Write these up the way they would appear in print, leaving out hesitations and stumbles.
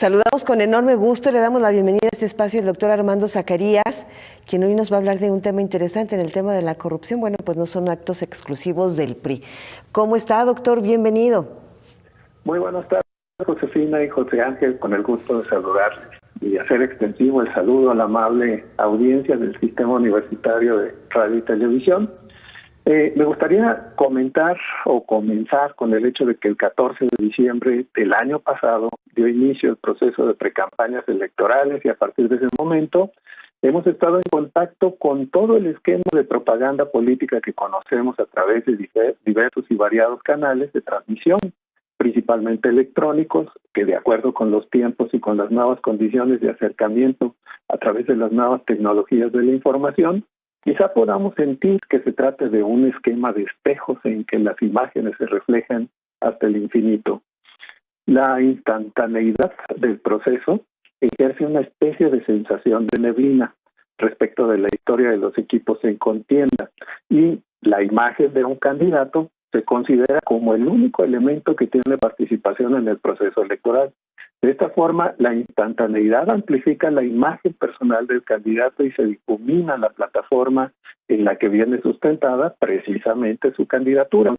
Saludamos con enorme gusto y le damos la bienvenida a este espacio al doctor Armando Zacarías, quien hoy nos va a hablar de un tema interesante en el tema de la corrupción. Bueno, pues no son actos exclusivos del PRI. ¿Cómo está, doctor? Bienvenido. Muy buenas tardes, Josefina y José Ángel, con el gusto de saludarles y hacer extensivo el saludo a la amable audiencia del Sistema Universitario de Radio y Televisión. Me gustaría comentar o comenzar con el hecho de que el 14 de diciembre del año pasado dio inicio el proceso de precampañas electorales y a partir de ese momento hemos estado en contacto con todo el esquema de propaganda política que conocemos a través de diversos y variados canales de transmisión, principalmente electrónicos, que de acuerdo con los tiempos y con las nuevas condiciones de acercamiento a través de las nuevas tecnologías de la información, quizá podamos sentir que se trate de un esquema de espejos en que las imágenes se reflejan hasta el infinito. La instantaneidad del proceso ejerce una especie de sensación de neblina respecto de la historia de los equipos en contienda y la imagen de un candidato se considera como el único elemento que tiene participación en el proceso electoral. De esta forma, la instantaneidad amplifica la imagen personal del candidato y se difumina la plataforma en la que viene sustentada precisamente su candidatura.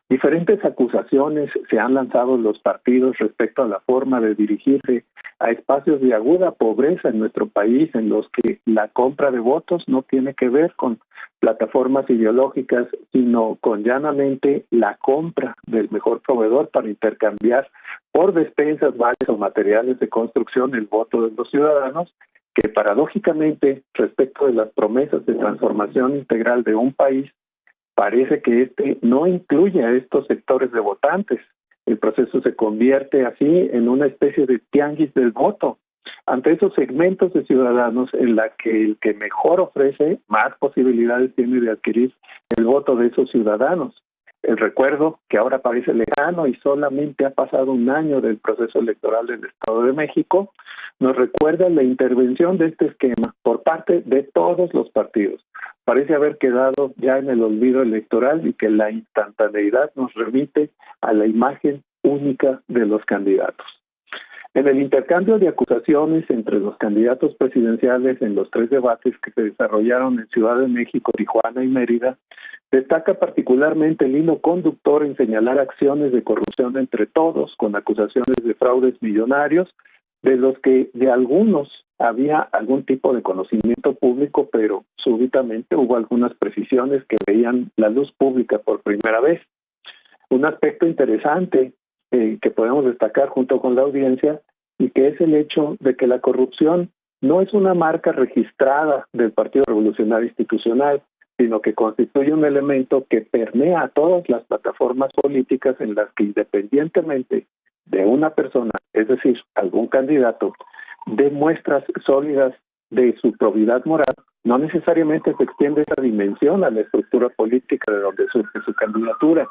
Diferentes acusaciones se han lanzado los partidos respecto a la forma de dirigirse a espacios de aguda pobreza en nuestro país, en los que la compra de votos no tiene que ver con plataformas ideológicas, sino con llanamente la compra del mejor proveedor para intercambiar por despensas, vales o materiales de construcción el voto de los ciudadanos, que paradójicamente, respecto de las promesas de transformación integral de un país, parece que este no incluye a estos sectores de votantes. El proceso se convierte así en una especie de tianguis del voto ante esos segmentos de ciudadanos en la que el que mejor ofrece más posibilidades tiene de adquirir el voto de esos ciudadanos. El recuerdo, que ahora parece lejano y solamente ha pasado un año del proceso electoral del Estado de México, nos recuerda la intervención de este esquema por parte de todos los partidos. Parece haber quedado ya en el olvido electoral y que la instantaneidad nos remite a la imagen única de los candidatos. En el intercambio de acusaciones entre los candidatos presidenciales en los 3 debates que se desarrollaron en Ciudad de México, Tijuana y Mérida, destaca particularmente el hilo conductor en señalar acciones de corrupción entre todos, con acusaciones de fraudes millonarios, de los que de algunos había algún tipo de conocimiento público, pero súbitamente hubo algunas precisiones que veían la luz pública por primera vez. Un aspecto interesante que podemos destacar junto con la audiencia y que es el hecho de que la corrupción no es una marca registrada del Partido Revolucionario Institucional, sino que constituye un elemento que permea a todas las plataformas políticas en las que independientemente de una persona, es decir, algún candidato, dé muestras sólidas de su probidad moral, no necesariamente se extiende esa dimensión a la estructura política de donde surge su candidatura.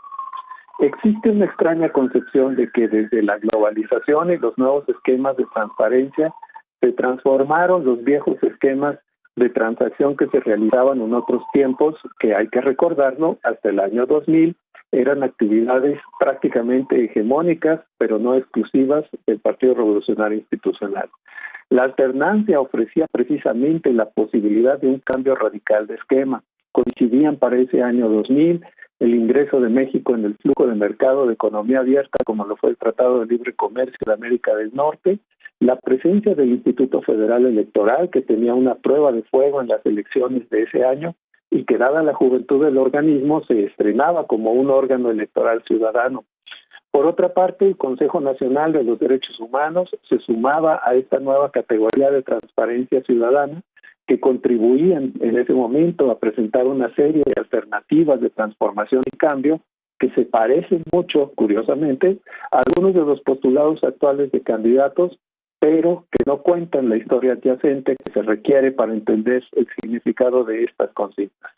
Existe una extraña concepción de que desde la globalización y los nuevos esquemas de transparencia se transformaron los viejos esquemas de transacción que se realizaban en otros tiempos, que hay que recordarlo, hasta el año 2000 eran actividades prácticamente hegemónicas, pero no exclusivas del Partido Revolucionario Institucional. La alternancia ofrecía precisamente la posibilidad de un cambio radical de esquema. Coincidían para ese año 2000 el ingreso de México en el flujo de mercado de economía abierta, como lo fue el Tratado de Libre Comercio de América del Norte, la presencia del Instituto Federal Electoral, que tenía una prueba de fuego en las elecciones de ese año y que, dada la juventud del organismo, se estrenaba como un órgano electoral ciudadano. Por otra parte, el Consejo Nacional de los Derechos Humanos se sumaba a esta nueva categoría de transparencia ciudadana, que contribuían en ese momento a presentar una serie de alternativas de transformación y cambio que se parecen mucho, curiosamente, a algunos de los postulados actuales de candidatos, pero que no cuentan la historia adyacente que se requiere para entender el significado de estas consignas.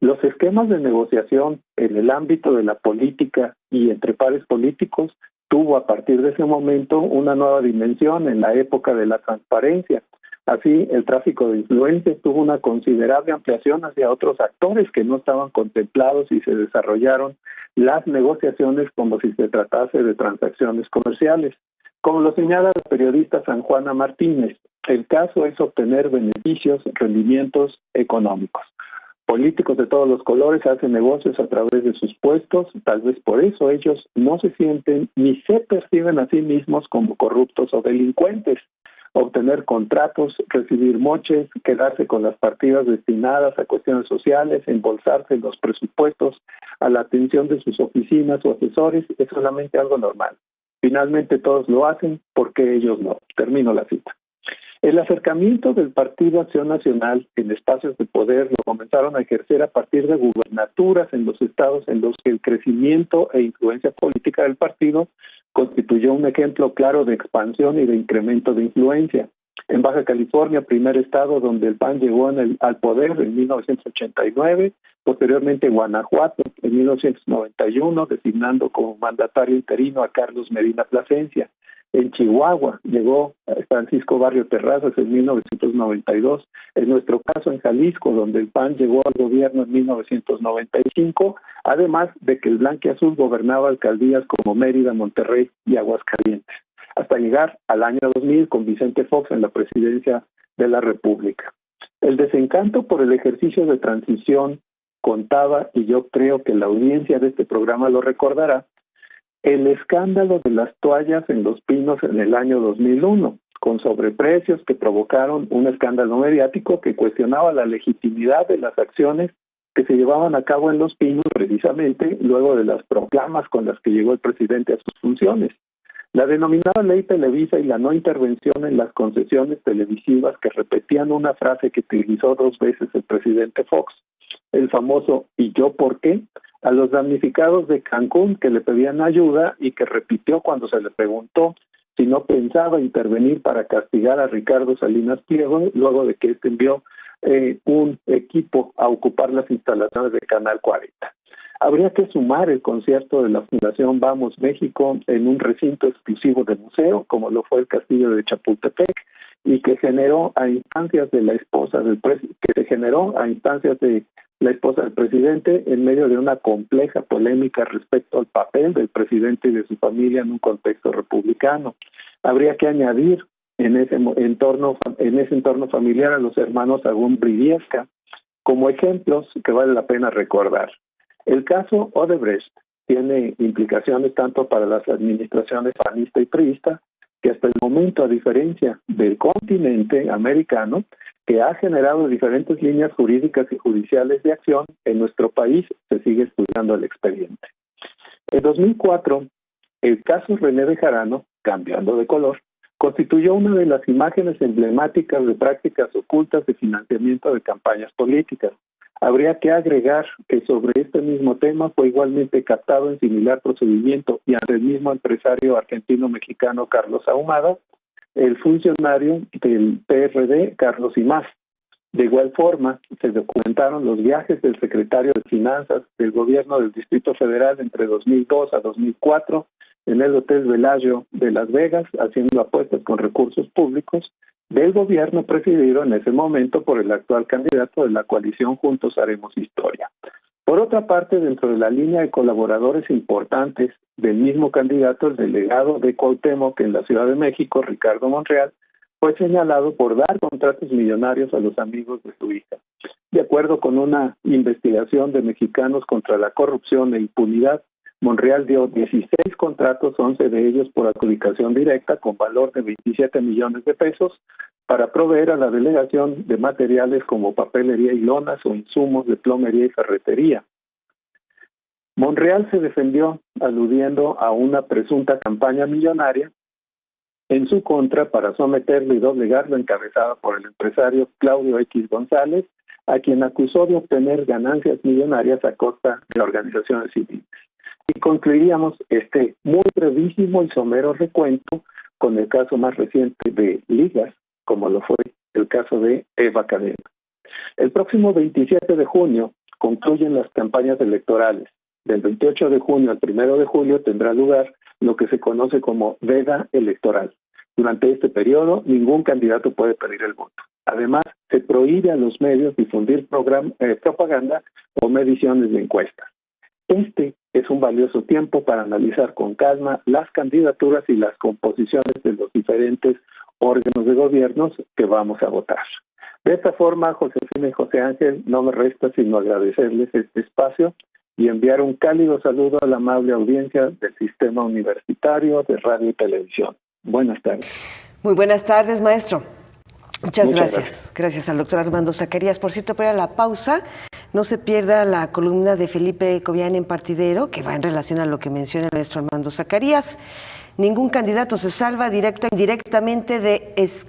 Los esquemas de negociación en el ámbito de la política y entre pares políticos tuvo a partir de ese momento una nueva dimensión en la época de la transparencia. Así, el tráfico de influencias tuvo una considerable ampliación hacia otros actores que no estaban contemplados y se desarrollaron las negociaciones como si se tratase de transacciones comerciales. Como lo señala la periodista San Juana Martínez, el caso es obtener beneficios, rendimientos económicos. Políticos de todos los colores hacen negocios a través de sus puestos, tal vez por eso ellos no se sienten ni se perciben a sí mismos como corruptos o delincuentes. Obtener contratos, recibir moches, quedarse con las partidas destinadas a cuestiones sociales, embolsarse los presupuestos a la atención de sus oficinas o asesores es solamente algo normal. Finalmente todos lo hacen, porque ellos no. Termino la cita. El acercamiento del Partido Acción Nacional en espacios de poder lo comenzaron a ejercer a partir de gubernaturas en los estados en los que el crecimiento e influencia política del partido constituyó un ejemplo claro de expansión y de incremento de influencia. En Baja California, primer estado donde el PAN llegó al poder en 1989, posteriormente Guanajuato en 1991, designando como mandatario interino a Carlos Medina Plasencia. En Chihuahua llegó Francisco Barrio Terrazas en 1992. En nuestro caso en Jalisco, donde el PAN llegó al gobierno en 1995, además de que el blanquiazul gobernaba alcaldías como Mérida, Monterrey y Aguascalientes, hasta llegar al año 2000 con Vicente Fox en la presidencia de la República. El desencanto por el ejercicio de transición contaba, y yo creo que la audiencia de este programa lo recordará, el escándalo de las toallas en Los Pinos en el año 2001, con sobreprecios que provocaron un escándalo mediático que cuestionaba la legitimidad de las acciones que se llevaban a cabo en Los Pinos precisamente luego de las proclamas con las que llegó el presidente a sus funciones. La denominada Ley Televisa y la no intervención en las concesiones televisivas que repetían una frase que utilizó 2 veces el presidente Fox, el famoso ¿y yo por qué?, a los damnificados de Cancún que le pedían ayuda y que repitió cuando se le preguntó si no pensaba intervenir para castigar a Ricardo Salinas Pliego luego de que este envió un equipo a ocupar las instalaciones de Canal 40. Habría que sumar el concierto de la Fundación Vamos México en un recinto exclusivo de museo, como lo fue el Castillo de Chapultepec, y que generó a instancias de la esposa del presidente en medio de una compleja polémica respecto al papel del presidente y de su familia en un contexto republicano. Habría que añadir en ese entorno familiar a los hermanos Agún Briviesca como ejemplos que vale la pena recordar. El caso Odebrecht tiene implicaciones tanto para las administraciones panista y priista, que hasta el momento, a diferencia del continente americano, que ha generado diferentes líneas jurídicas y judiciales de acción, en nuestro país se sigue estudiando el expediente. En 2004, el caso René Bejarano, cambiando de color, constituyó una de las imágenes emblemáticas de prácticas ocultas de financiamiento de campañas políticas. Habría que agregar que sobre este mismo tema fue igualmente captado en similar procedimiento y ante el mismo empresario argentino-mexicano Carlos Ahumada, el funcionario del PRD, Carlos Imaz. De igual forma, se documentaron los viajes del secretario de Finanzas del gobierno del Distrito Federal entre 2002 a 2004 en el Hotel Bellagio de Las Vegas, haciendo apuestas con recursos públicos del gobierno presidido en ese momento por el actual candidato de la coalición Juntos Haremos Historia. Por otra parte, dentro de la línea de colaboradores importantes del mismo candidato, el delegado de Cuauhtémoc en la Ciudad de México, Ricardo Monreal, fue señalado por dar contratos millonarios a los amigos de su hija. De acuerdo con una investigación de Mexicanos contra la Corrupción e Impunidad, Monreal dio 16 contratos, 11 de ellos por adjudicación directa, con valor de 27 millones de pesos, para proveer a la delegación de materiales como papelería y lonas o insumos de plomería y ferretería. Monreal se defendió aludiendo a una presunta campaña millonaria en su contra para someterlo y doblegarlo, encabezada por el empresario Claudio X González, a quien acusó de obtener ganancias millonarias a costa de organizaciones civiles. Y concluiríamos este muy brevísimo y somero recuento con el caso más reciente de ligas, como lo fue el caso de Eva Cadena. El próximo 27 de junio concluyen las campañas electorales. Del 28 de junio al 1 de julio tendrá lugar lo que se conoce como veda electoral. Durante este periodo, ningún candidato puede pedir el voto. Además, se prohíbe a los medios difundir propaganda o mediciones de encuestas. Este es un valioso tiempo para analizar con calma las candidaturas y las composiciones de los diferentes órganos de gobierno que vamos a votar. De esta forma, Josefina y José Ángel, no me resta sino agradecerles este espacio y enviar un cálido saludo a la amable audiencia del Sistema Universitario de Radio y Televisión. Buenas tardes. Muy buenas tardes, maestro. Muchas gracias. Gracias al doctor Armando Zacarías. Por cierto, para la pausa, no se pierda la columna de Felipe Cobian en Partidero, que va en relación a lo que menciona el maestro Armando Zacarías. Ningún candidato se salva directa o indirectamente de escándalos.